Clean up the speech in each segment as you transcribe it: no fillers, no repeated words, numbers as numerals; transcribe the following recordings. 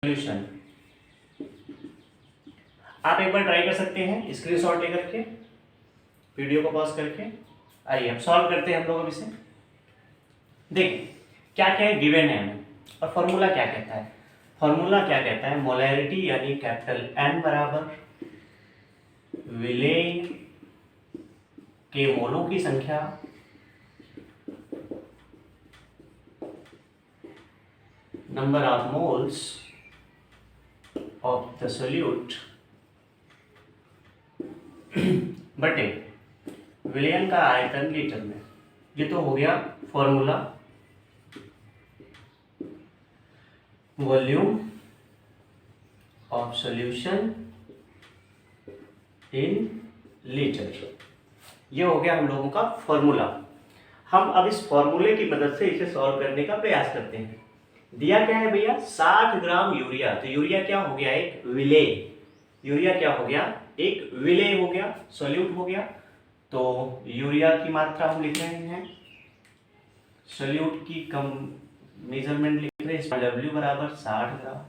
Solution. आप एक बार try कर सकते हैं स्क्रीनशॉट लेकर के, वीडियो को पॉज करके। आइए अब सॉल्व करते हैं हम लोग अब इसे। देखिए क्या क्या है गिवन है हमें, और फॉर्मूला क्या कहता है। फॉर्मूला क्या कहता है, मोलैरिटी यानी कैपिटल N बराबर विलेय के मोलों की संख्या number of moles of the solute बटे विलयन का आयतन लीटर में। ये तो हो गया formula. Volume of solution in litre, ये हो गया हम लोगों का फॉर्मूला। हम अब इस फॉर्मूले की मदद से इसे सॉल्व करने का प्रयास करते हैं। दिया क्या है भैया, 60 ग्राम यूरिया। तो यूरिया क्या हो गया, एक विलेय। यूरिया क्या हो गया, एक विलेय हो गया, सॉल्यूट हो गया। तो यूरिया की मात्रा हम लिख रहे हैं, सॉल्यूट की कम मेजरमेंट लिख रहे हैं, W बराबर 60 ग्राम।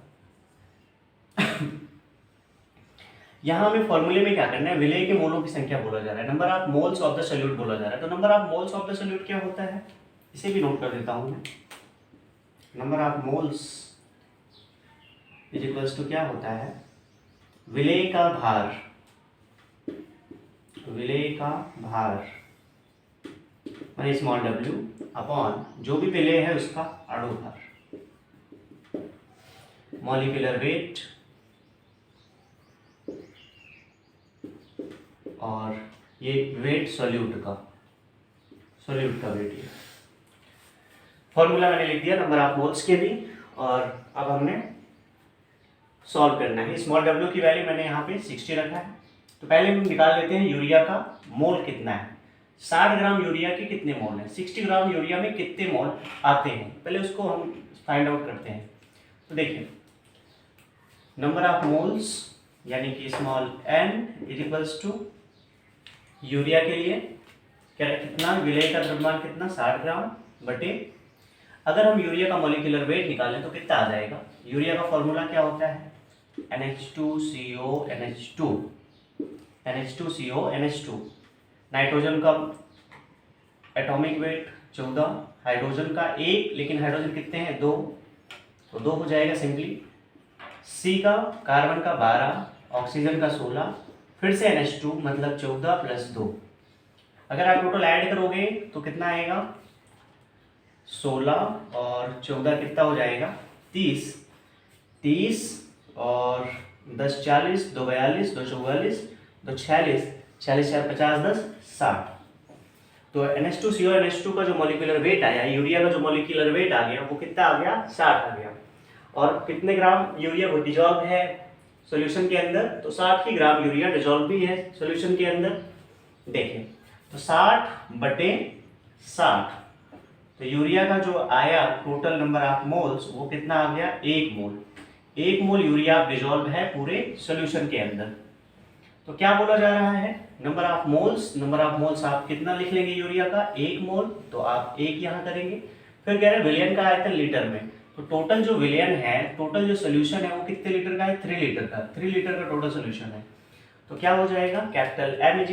यहाँ हमें फॉर्मूले में क्या करना है, विलेय के मोलों की संख्या बोला जा रहा है, number of moles of the solute बोला जा रहा है। तो number of moles of the solute क्या होता है, इसे भी नोट कर देता हूँ मैं। Number of moles is equals to क्या होता है, विलेय का भार, विलेय का भार माने स्मॉल w अपॉन जो भी विलेय है उसका अणु भार, मॉलिक्यूलर वेट, और ये वेट सॉल्यूट का वेट है। फॉर्मूला मैंने लिख दिया नंबर ऑफ मोल्स के भी, और अब हमने सॉल्व करना है। स्मॉल w की वैल्यू मैंने यहाँ पे 60 रखा है। तो पहले हम निकाल लेते हैं यूरिया का मोल कितना है। 60 ग्राम यूरिया के कितने मोल हैं, 60 ग्राम यूरिया में कितने मोल आते हैं, पहले उसको हम फाइंड आउट करते हैं। तो देखिए नंबर ऑफ मोल्स यानी कि small n is equals to urea के लिए क्या कितना, विलेय का द्रव्यमान कितना 60 ग्राम बटे, अगर हम यूरिया का मॉलिक्यूलर वेट निकालें तो कितना आ जाएगा। यूरिया का फॉर्मूला क्या होता है, NH2CO NH2। नाइट्रोजन का एटॉमिक वेट 14, हाइड्रोजन का 1, लेकिन हाइड्रोजन कितने हैं 2, तो 2 हो जाएगा सिंपली। C का, कार्बन का 12, ऑक्सीजन का 16, फिर से NH2 मतलब 14 प्लस 2। अगर आप टोटल ऐड करोगे तो कितना आएगा, 16 और 14 कितना हो जाएगा 30, 30 और 10 40, 2 42, 2 44, 2 46, 46 4 50 10 60। तो NH2CO NH2 का जो मॉलिक्यूलर वेट आया, यूरिया का जो मॉलिक्यूलर वेट आ गया वो कितना आ गया 60 आ गया। और कितने ग्राम यूरिया वो डिजॉल्व है सॉल्यूशन के अंदर, तो 60 ही ग्राम यूरिया डिजॉल्व भी है सॉल्यूशन के अंदर। देखें तो 60 बटे 60, तो यूरिया का जो आया टोटल नंबर ऑफ मोल्स वो कितना आ गया 1 मोल। 1 मोल यूरिया डिजॉल्व है पूरे सॉल्यूशन के अंदर। तो क्या बोला जा रहा है, नंबर ऑफ मोल्स आप कितना लिख लेंगे यूरिया का 1 मोल, तो आप 1 यहाँ करेंगे। फिर कह रहे हैं विलयन का आयतन लीटर में, तो टोटल जो विलयन है, टोटल जो सोल्यूशन है वो कितने लीटर का है 3 लीटर का, 3 लीटर का टोटल सोल्यूशन है। तो क्या हो जाएगा, capital M is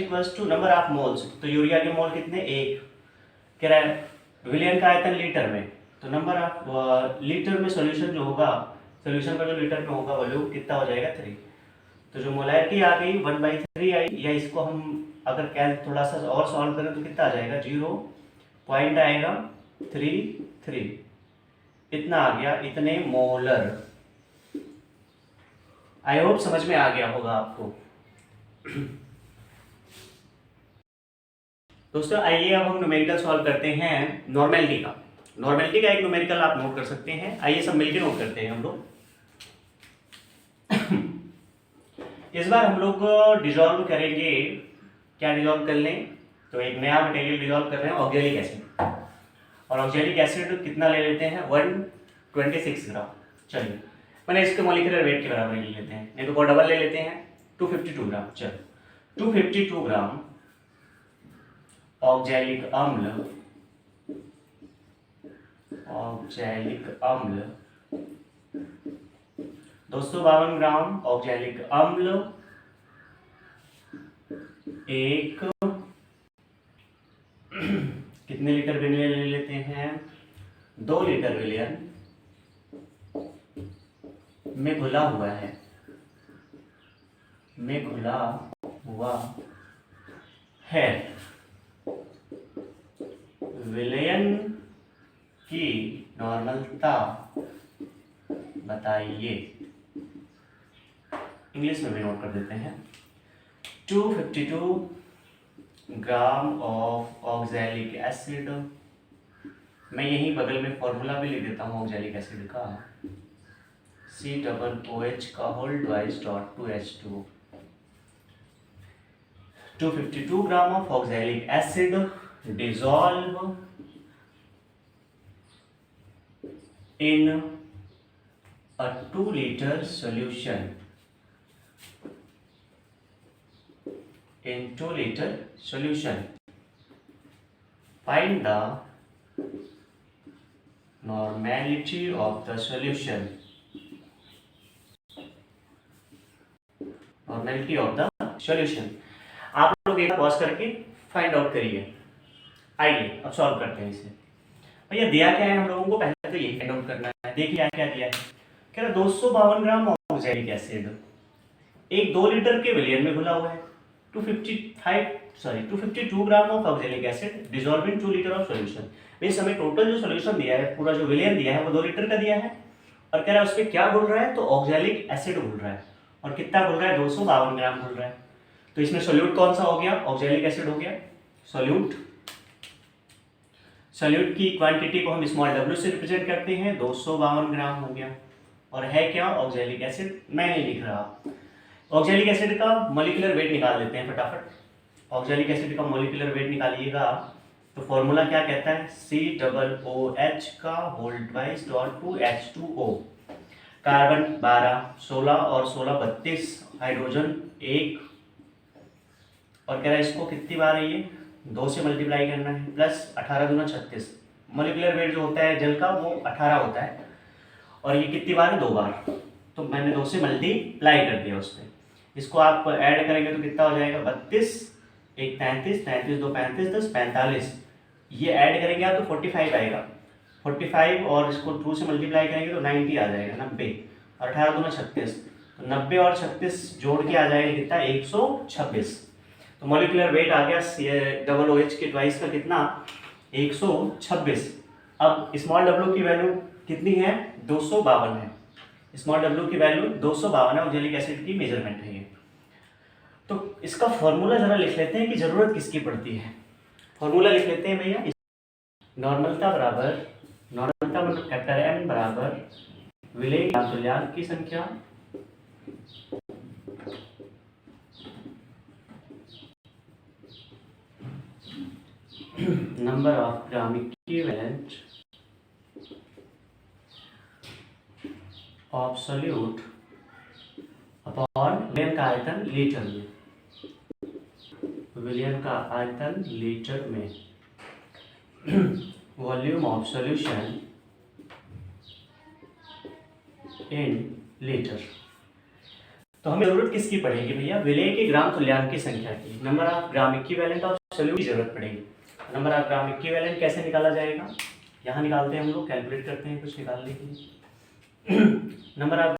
equals to number of moles, तो यूरिया के मोल कितने 1, कह रहा है विलयन का आयतन लीटर में, तो नंबर ऑफ लीटर में सोल्यूशन जो होगा, सोल्यूशन का जो लीटर में होगा वॉल्यूम कितना हो जाएगा 3। तो जो मोलैरिटी आ गई 1/3 आई, या इसको हम अगर क्या थोड़ा सा और सॉल्व करें तो कितना आ जाएगा 0 पॉइंट आएगा 33, इतना आ गया, इतने मोलर। आई होप समझ में आ गया होगा आपको। दोस्तों आइए अब हम न्यूमेरिकल सॉल्व करते हैं नॉर्मेलिटी का। नॉर्मेलिटी का एक न्यूमेरिकल आप नोट कर सकते हैं, आइए सब मिलकर नोट करते हैं हम लोग। इस बार हम लोग डिजॉल्व करेंगे, क्या डिजॉल्व कर लें, तो एक नया मटेरियल डिजॉल्व कर रहे हैं ऑक्जेलिक एसिड, और ऑक्जेलिक एसिड कितना ले लेते हैं 126 ग्राम। चलिए मैंने इसके मॉलिक्यूलर वेट के बराबर ले लेते हैं, नहीं तो डबल ले लेते हैं 252 ग्राम। चलो 252 ग्राम ऑक्जेलिक अम्ल ऑक्जेलिक अम्ल 252 ग्राम ऑक्जेलिक अम्ल एक कितने लीटर विलियन ले लेते हैं, 2 लीटर विलियन में घुला हुआ है, में घुला हुआ है। विलयन की नॉर्मलता बताइए। इंग्लिश में भी नोट कर देते हैं। 252 ग्राम ऑफ ऑक्जेलिक एसिड, मैं यहीं बगल में फॉर्मूला भी लिख देता हूँ ऑक्जेलिक एसिड का, COOH का whole twice dot 2H2O। 252 gram of oxalic acid dissolve in a 2-liter solution, in 2-liter solution. Find the normality of the solution. Normality of the solution. आप लोग एक पॉज करके फाइंड आउट करिए। आइए अब solve करते हैं इसे। भैया दिया क्या है हम लोगों को, पहले तो यही फाइंड आउट करना है। देखिए क्या दिया है, कह रहा 252 ग्राम ऑक्जेलिक एसिड एक 2 लीटर के विलियन में घुला हुआ है। 252 gram of oxalic acid dissolve in 2 litre of solution. Means हमें टोटल जो सॉल्यूशन दिया है, पूरा जो विलियन दिया है वो 2 लीटर का दिया है, और कह रहा है उसमें क्या घुल रहा है, तो ऑक्जेलिक एसिड घुल रहा है। और कितना घुल रहा है, 252 ग्राम घुल रहा है। तो इसमें सोल्यूट कौन सा हो गया, ऑक्जेलिक एसिड हो गया। सोल्यूट की क्वांटिटी को हम स्मॉल w से रिप्रेजेंट करते हैं, 252 ग्राम हो गया। और है क्या, ऑक्जेलिक एसिड। मैं नहीं लिख रहा। ऑक्जेलिक एसिड का मॉलिक्यूलर वेट निकाल लेते हैं फटाफट। ऑक्जेलिक एसिड का मॉलिक्यूलर वेट निकालिएगा तो फॉर्मूला क्या कहता है, COOH का whole twice dot 2H2O। Carbon 12, 16 और 16 32, हाइड्रोजन 1, और कह रहा है इसको कितनी बार है, ये 2 से मल्टीप्लाई करना है, प्लस 18 दूना 36। मॉलिक्यूलर वेट जो होता है जल का वो 18 होता है, और ये कितनी बार है, 2 बार। तो मैंने 2 से मल्टीप्लाई कर दिया उस पर। इसको आप ऐड करेंगे तो कितना हो जाएगा, 32, 1 33, 33 2 35, 10 45। ये ऐड करेंगे आप तो 45 आएगा, 45, और इसको 2 से मल्टीप्लाई करेंगे तो 90 आ जाएगा, 90, और 18 दूना 36, तो 90 और 36 जोड़ के आ जाएगा कितना, 126। तो मॉलिक्यूलर वेट आ गया OOH के ट्वाइस का कितना, 126। अब स्मॉल w की वैल्यू कितनी है, 252 है। स्मॉल w की वैल्यू 252 है, ऑक्जेलिक एसिड की मेजरमेंट है ये। तो इसका फॉर्मूला जरा लिख लेते हैं कि जरूरत किसकी पड़ती है। फॉर्मूला लिख लेते हैं भैया। नॉर्मलता बराबर, नॉर्मलता मतलब कैपिटल N बराबर विलेय तुल्यांक की संख्या number of gram equivalent of solute upon विलियन का आयतन लीटर में, विलियन का आयतन लीटर में, volume of solution in litre. तो हमें जरूरत किसकी पड़ेगी भैया, विलेय के ग्राम तुल्यांक की संख्या की। Number of gram equivalent of solute की जरूरत पड़ेगी। नंबर ऑफ ग्राम इक्विवेलेंट कैसे निकाला जाएगा, यहाँ निकालते हैं हम लोग, कैलकुलेट करते हैं कुछ निकालने के लिए। नंबर ऑफ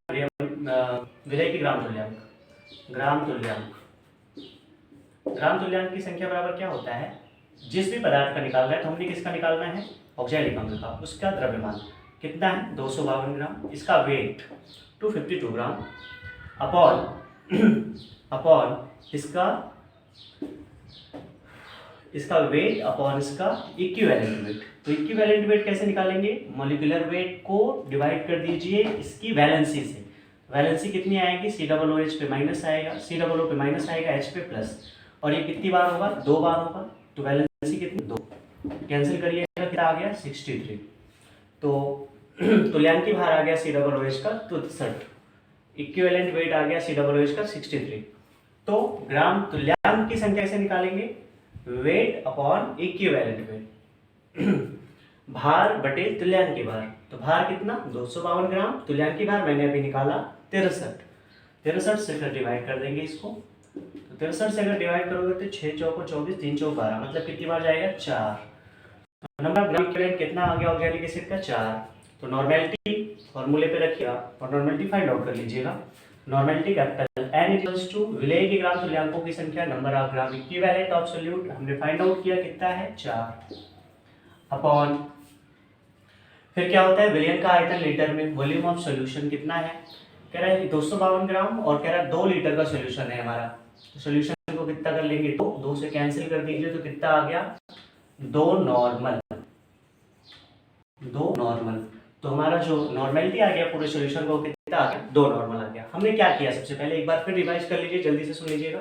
विलेय की ग्राम तुल्यांक, ग्राम तुल्यांक की संख्या बराबर क्या होता है, जिस भी पदार्थ का निकालना है तो हमने किसका निकालना है, ऑक्जेलिक अम्ल का, उसका द्रव्यमान कितना है, 252 ग्राम, इसका वेट 252 ग्राम अपॉन इसका वेट अपॉन इसका इक्विवेलेंट वेट। तो इक्विवेलेंट वेट कैसे निकालेंगे, मॉलिक्यूलर वेट को डिवाइड कर दीजिए इसकी वैलेंसी से। वैलेंसी कितनी आएगी, COOH पे माइनस आएगा, COO पे माइनस आएगा, H पे प्लस, और ये कितनी बार होगा, 2 बार होगा। तो वैलेंसी कितनी, 2, कैंसिल करिएगा कितना आ गया, 63। तो तुल्यांकी भार आ गया COOH का 63, इक्विवेलेंट वेट आ गया COOH का 63। तो ग्राम तुल्यांक की संख्या कैसे निकालेंगे, वेट अपॉन इक्विवेलेंट वेट। भार बटे तुल्यांकी भार। तो भार कितना 252 ग्राम, तुल्यांकी भार मैंने अभी निकाला 63। 63 से फिर डिवाइड कर देंगे इसको। तो 63 से अगर डिवाइड करोगे तो 6 चौको 24, 3 चौक 12, मतलब कितनी बार जाएगा 4। नंबर ऑफ ग्राम इक्विवेलेंट कितना आ गया ऑक्जेलिक एसिड का 4। तो नॉर्मेलिटी फॉर्मूले पे रखिएगा और नॉर्मेलिटी फाइंड आउट कर लीजिएगा। Normality capital N equals to विलेय के ग्राम तुल्यांकों की संख्या number of gram equivalent of solute हमने फाइंड आउट किया कितना है 4 अपॉन, फिर क्या होता है विलयन का आयतन लीटर में, वॉल्यूम ऑफ सॉल्यूशन कितना है, कह रहा है 252 ग्राम और कह रहा है 2 लीटर का सॉल्यूशन है हमारा। तो सॉल्यूशन को कितना कर लेंगे 2 से कैंसिल कर दीजिए तो कितना आ गया 2 नॉर्मल। तो हमारा जो नॉर्मेलिटी आ गया पूरे सॉल्यूशन को कितना आ गया 2 नॉर्मल आ गया। हमने क्या किया सबसे पहले एक बार फिर रिवाइज कर लीजिए, जल्दी से सुन लीजिएगा।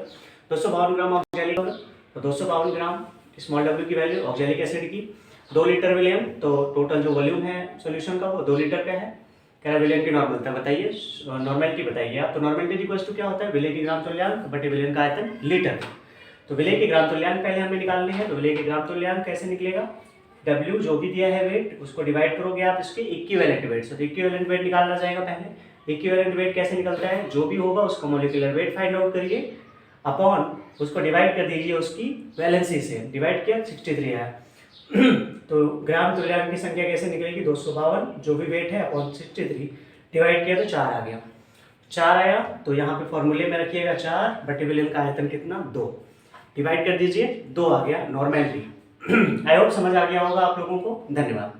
252 ग्राम ऑक्जेलिक, तो 252 ग्राम स्मॉल w की वैल्यू ऑक्जेलिक एसिड की, 2 लीटर विलियम, तो टोटल जो वॉल्यूम है सॉल्यूशन का वो 2 लीटर का है। कह रहा विलियन की नॉर्मलता बताइए, नॉर्मेलिटी बताइए आप। तो नॉर्मेलिटी इक्वल्स टू क्या होता है विलेय की ग्राम तुल्यांक बटे विलियन का आयतन लीटर। तो विलेय की ग्राम तुल्यांक पहले हमें निकालनी है। तो विलेय की ग्राम तुल्यांक कैसे निकलेगा, W जो भी दिया है वेट उसको डिवाइड करोगे आप इसके इक्विवेलेंट वेट से। तो इक्विवेलेंट वेट निकालना जाएगा पहले। इक्विवेलेंट वेट कैसे निकलता है, जो भी होगा उसका मॉलिक्यूलर वेट फाइंड आउट करिए अपॉन उसको डिवाइड कर दीजिए उसकी वैलेंसी से। डिवाइड किया 63 है तो ग्राम तुल्यांक की संख्या कैसे निकलेगी 252 जो भी वेट है अपॉन 63 डिवाइड किया तो 4 आ गया। 4 आया तो यहाँ पे फॉर्मूले में रखिएगा 4 बटे विलियन का आयतन कितना 2, डिवाइड कर दीजिए 2 आ गया नॉर्मेलिटी। आई होप समझ आ गया होगा आप लोगों को। धन्यवाद।